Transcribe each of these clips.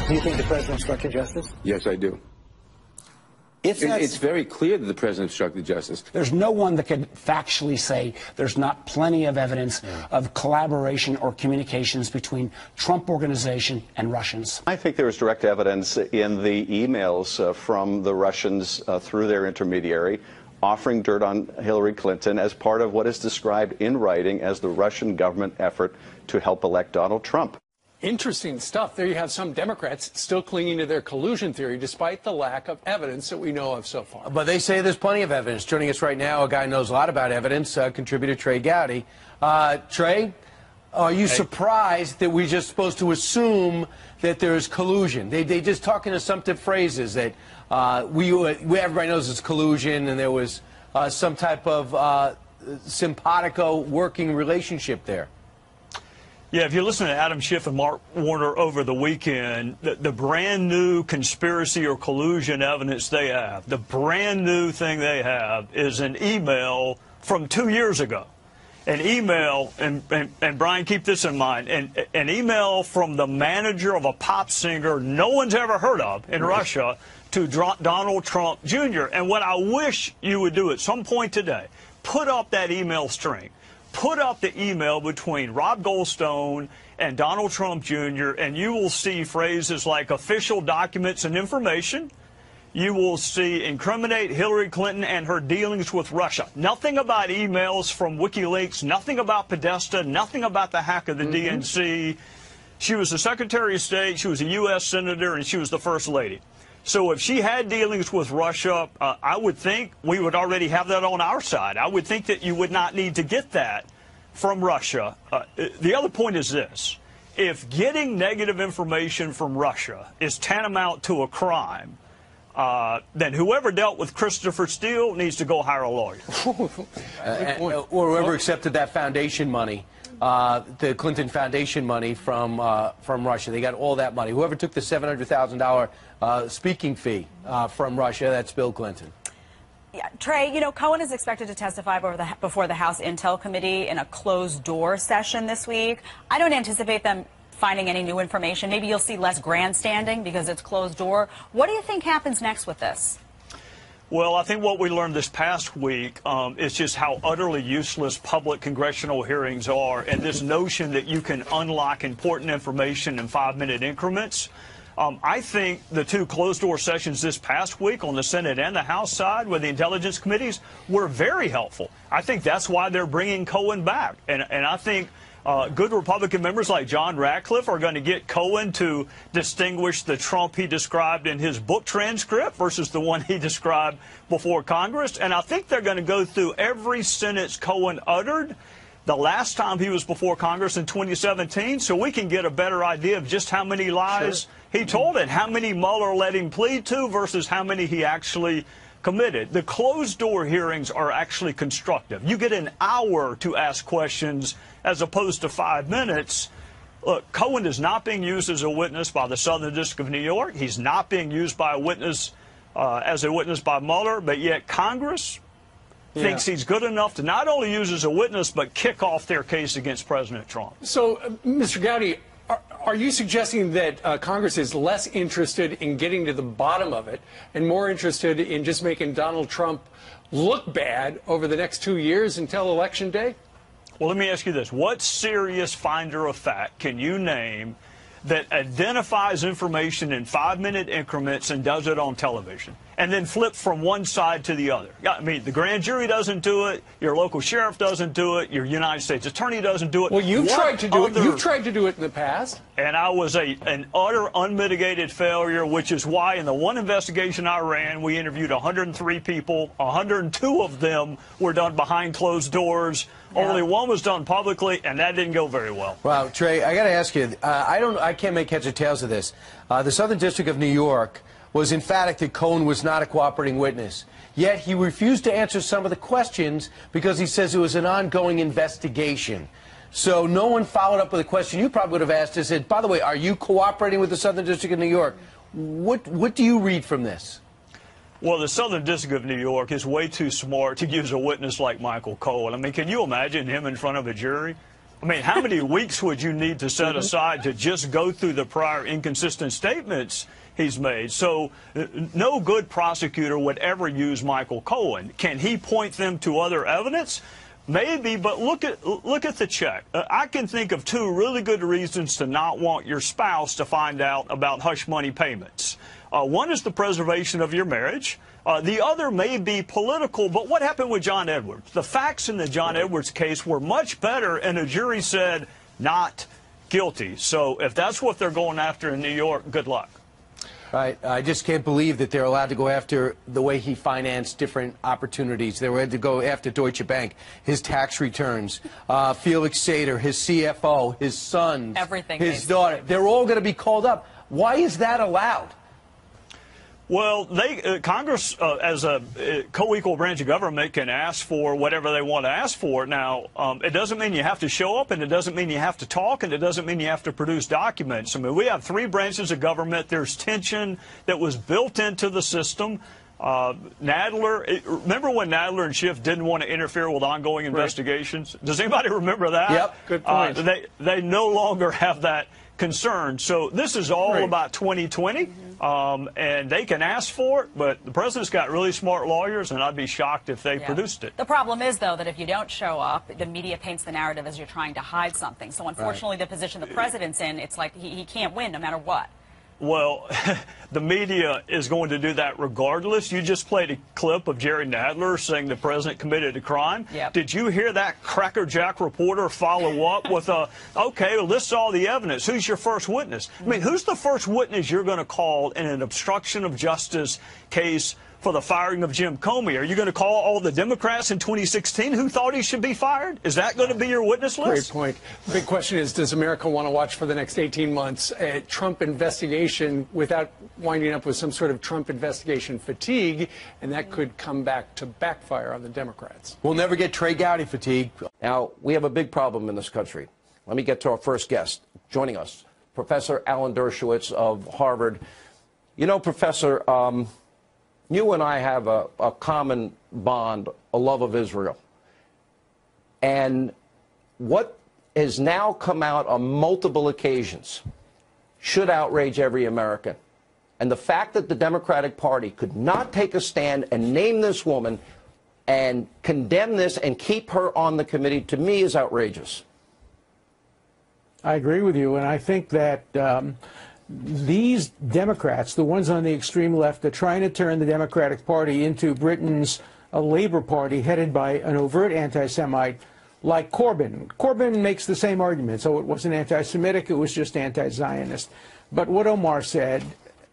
Do you think the president obstructed justice? Yes, I do. It's very clear that the president obstructed justice. There's no one that could factually say there's not plenty of evidence of collaboration or communications between Trump Organization and Russians. I think there is direct evidence in the emails from the Russians through their intermediary offering dirt on Hillary Clinton as part of what is described in writing as the Russian government effort to help elect Donald Trump. Interesting stuff. There you have some Democrats still clinging to their collusion theory despite the lack of evidence that we know of so far. But they say there's plenty of evidence. Joining us right now, a guy who knows a lot about evidence, contributor Trey Gowdy. Trey, are you surprised that we're just supposed to assume that there's collusion? They just talk in assumptive phrases that everybody knows it's collusion and there was some type of simpatico working relationship there. Yeah, if you listen to Adam Schiff and Mark Warner over the weekend, the brand new conspiracy or collusion evidence they have, the brand new thing they have is an email from 2 years ago. An email, and Brian, keep this in mind, an email from the manager of a pop singer no one's ever heard of in Russia to Donald Trump Jr. And what I wish you would do at some point today, put up that email string. Put up the email between Rob Goldstone and Donald Trump Jr., and you will see phrases like official documents and information. You will see incriminate Hillary Clinton and her dealings with Russia. Nothing about emails from WikiLeaks, nothing about Podesta, nothing about the hack of the DNC. She was the Secretary of State, she was a U.S. Senator, and she was the First Lady. So if she had dealings with Russia, I would think we would already have that on our side. I would think that you would not need to get that from Russia. The other point is this. If getting negative information from Russia is tantamount to a crime, then whoever dealt with Christopher Steele needs to go hire a lawyer. Or whoever accepted that foundation money. The Clinton Foundation money from Russia. They got all that money. Whoever took the $700,000 speaking fee from Russia, that's Bill Clinton. Yeah, Trey, you know, Cohen is expected to testify before the House Intel Committee in a closed-door session this week. I don't anticipate them finding any new information. Maybe you'll see less grandstanding because it's closed door. What do you think happens next with this? Well, I think what we learned this past week is just how utterly useless public congressional hearings are, and this notion that you can unlock important information in 5-minute increments. I think the two closed-door sessions this past week on the Senate and the House side with the intelligence committees were very helpful. I think that's why they're bringing Cohen back. And I think good Republican members like John Ratcliffe are going to get Cohen to distinguish the Trump he described in his book transcript versus the one he described before Congress. And I think they're going to go through every sentence Cohen uttered the last time he was before Congress in 2017, so we can get a better idea of just how many lies he told and how many Mueller let him plead to versus how many he actually committed. The closed-door hearings are actually constructive. You get an hour to ask questions as opposed to 5 minutes. Look, Cohen is not being used as a witness by the Southern District of New York. He's not being used by a witness as a witness by Mueller, but yet Congress thinks he's good enough to not only use as a witness, but kick off their case against President Trump. So, Mr. Gowdy, are you suggesting that Congress is less interested in getting to the bottom of it and more interested in just making Donald Trump look bad over the next 2 years until Election Day? Well, let me ask you this. What serious finder of fact can you name that identifies information in 5-minute increments and does it on television, and then flip from one side to the other? Yeah, I mean, the grand jury doesn't do it, your local sheriff doesn't do it, your United States attorney doesn't do it. Well, you've tried to do it. You've tried to do it in the past. And I was an utter unmitigated failure, which is why in the one investigation I ran, we interviewed 103 people. 102 of them were done behind closed doors. Yeah. Only one was done publicly, and that didn't go very well. Wow, Trey, I got to ask you, I can't make heads or tails of this. The Southern District of New York was emphatic that Cohen was not a cooperating witness. Yet he refused to answer some of the questions because he says it was an ongoing investigation. So no one followed up with a question you probably would have asked and said, by the way, are you cooperating with the Southern District of New York? What do you read from this? Well, the Southern District of New York is way too smart to use a witness like Michael Cohen. I mean, can you imagine him in front of a jury? I mean, how many weeks would you need to set aside to just go through the prior inconsistent statements he's made? So no good prosecutor would ever use Michael Cohen. Can he point them to other evidence? Maybe, but look at the check. I can think of two really good reasons to not want your spouse to find out about hush money payments. One is the preservation of your marriage. The other may be political, but what happened with John Edwards? The facts in the John Edwards case were much better, and a jury said not guilty. So if that's what they're going after in New York, good luck. I just can't believe that they're allowed to go after the way he financed different opportunities. They were to go after Deutsche Bank, his tax returns, Felix Sater, his CFO, his sons, everything, his daughter. They're all going to be called up. Why is that allowed? Well, Congress, as a co-equal branch of government, can ask for whatever they want to ask for. Now, it doesn't mean you have to show up, and it doesn't mean you have to talk, and it doesn't mean you have to produce documents. I mean, we have three branches of government. There's tension that was built into the system. Nadler, remember when Nadler and Schiff didn't want to interfere with ongoing investigations? Does anybody remember that? Yep. Good point. They no longer have that concern. So this is all about 2020, and they can ask for it, but the president's got really smart lawyers, and I'd be shocked if they produced it. The problem is, though, that if you don't show up, the media paints the narrative as you're trying to hide something. So unfortunately, the position the president's in, it's like he can't win no matter what. Well, the media is going to do that regardless. You just played a clip of Jerry Nadler saying the president committed a crime. Yep. Did you hear that crackerjack reporter follow up with okay, list all the evidence. Who's your first witness? I mean, who's the first witness you're going to call in an obstruction of justice case for the firing of Jim Comey? Are you going to call all the Democrats in 2016 who thought he should be fired? Is that going to be your witness list? Great point. The big question is, does America want to watch for the next 18 months a Trump investigation without winding up with some sort of Trump investigation fatigue? And that could come back to backfire on the Democrats. We'll never get Trey Gowdy fatigue. Now, we have a big problem in this country. Let me get to our first guest. Joining us, Professor Alan Dershowitz of Harvard. You know, Professor, you and I have a common bond, a love of Israel. And what has now come out on multiple occasions should outrage every American. And the fact that the Democratic Party could not take a stand and name this woman and condemn this and keep her on the committee, to me, is outrageous. I agree with you, and I think that these Democrats, the ones on the extreme left, are trying to turn the Democratic Party into Britain's Labour Party headed by an overt anti-Semite like Corbyn. Corbyn makes the same argument. So it wasn't anti-Semitic, it was just anti-Zionist. But what Omar said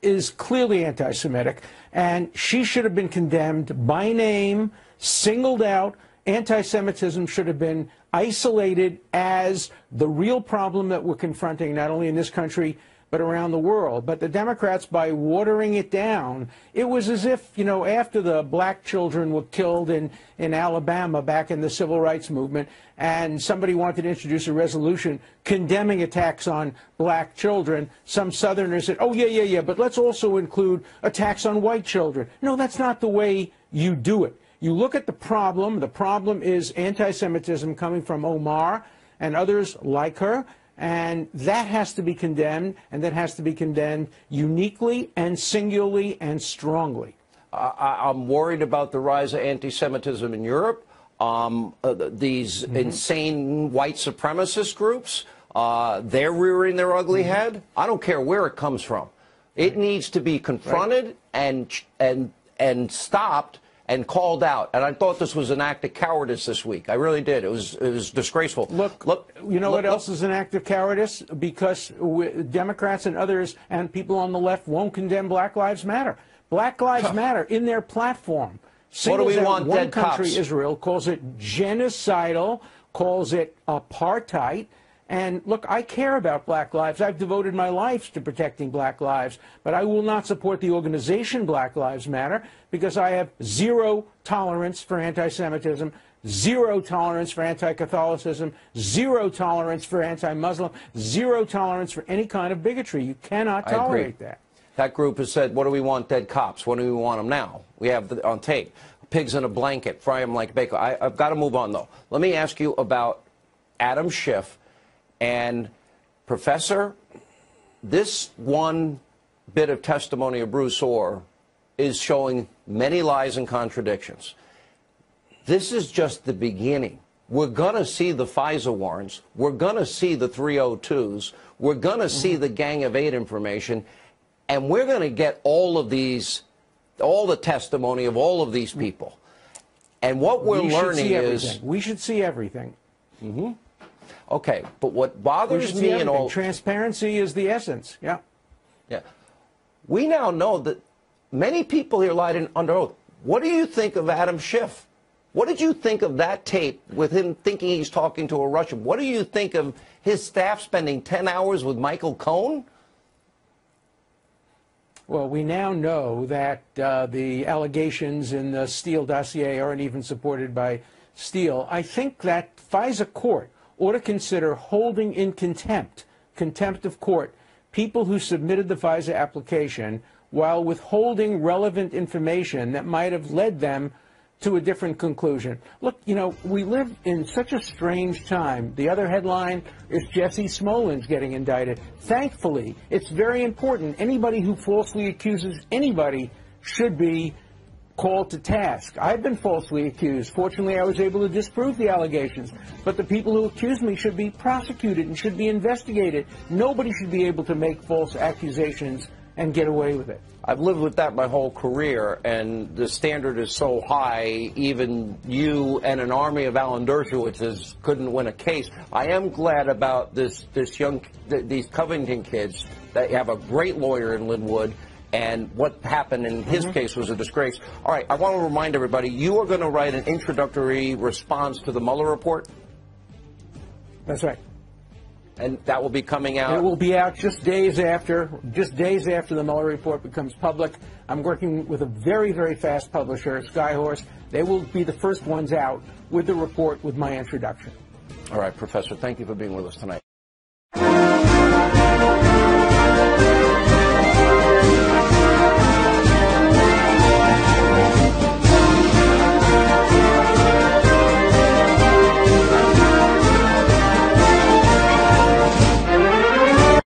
is clearly anti-Semitic, and she should have been condemned by name, singled out. Anti-Semitism should have been isolated as the real problem that we're confronting, not only in this country, but around the world. But the Democrats, by watering it down, it was as if, you know, after the black children were killed in Alabama back in the civil rights movement, and somebody wanted to introduce a resolution condemning attacks on black children, some Southerners said, oh, yeah, but let's also include attacks on white children. No, that's not the way you do it. You look at the problem. The problem is anti-Semitism coming from Omar and others like her. And that has to be condemned, and that has to be condemned uniquely and singularly and strongly. I'm worried about the rise of anti-Semitism in Europe. These insane white supremacist groups, they're rearing their ugly head. I don't care where it comes from. It needs to be confronted and stopped and called out. And I thought this was an act of cowardice this week. I really did. It was disgraceful. Look, you know what else is an act of cowardice? Because Democrats and others and people on the left won't condemn Black Lives Matter. Black Lives Matter in their platform. What do we want? One dead country, cops? Israel, calls it genocidal, calls it apartheid. And look, I care about black lives. I've devoted my life to protecting black lives, but I will not support the organization Black Lives Matter because I have zero tolerance for anti-Semitism, zero tolerance for anti-Catholicism, zero tolerance for anti-Muslim, zero tolerance for any kind of bigotry. You cannot tolerate that. That group has said, what do we want? Dead cops. What do we want them now? We have on tape. Pigs in a blanket, fry them like bacon. I've got to move on, though. Let me ask you about Adam Schiff. And, Professor, this one bit of testimony of Bruce Orr is showing many lies and contradictions. This is just the beginning. We're going to see the FISA warrants. We're going to see the 302s. We're going to see the Gang of Eight information. And we're going to get all of these, all the testimony of all of these people. And what we're learning is... We should see everything. Mm-hmm. Okay, but what bothers me in all... Transparency is the essence, yeah. Yeah. We now know that many people here lied under oath. What do you think of Adam Schiff? What did you think of that tape with him thinking he's talking to a Russian? What do you think of his staff spending 10 hours with Michael Cohen? Well, we now know that the allegations in the Steele dossier aren't even supported by Steele. I think that FISA court ought to consider holding in contempt of court, people who submitted the FISA application while withholding relevant information that might have led them to a different conclusion. Look, you know, we live in such a strange time. The other headline is Jesse Smolin's getting indicted. Thankfully, it's very important. Anybody who falsely accuses anybody should be called to task. I've been falsely accused. Fortunately, I was able to disprove the allegations. But the people who accused me should be prosecuted and should be investigated. Nobody should be able to make false accusations and get away with it. I've lived with that my whole career, and the standard is so high, even you and an army of Alan Dershowitzes couldn't win a case. I am glad about these Covington kids that have a great lawyer in Linwood, and what happened in his case was a disgrace. All right, I want to remind everybody, you are going to write an introductory response to the Mueller report? That's right. And that will be coming out? It will be out just days after the Mueller report becomes public. I'm working with a very, very fast publisher, Skyhorse. They will be the first ones out with the report with my introduction. All right, Professor, thank you for being with us tonight.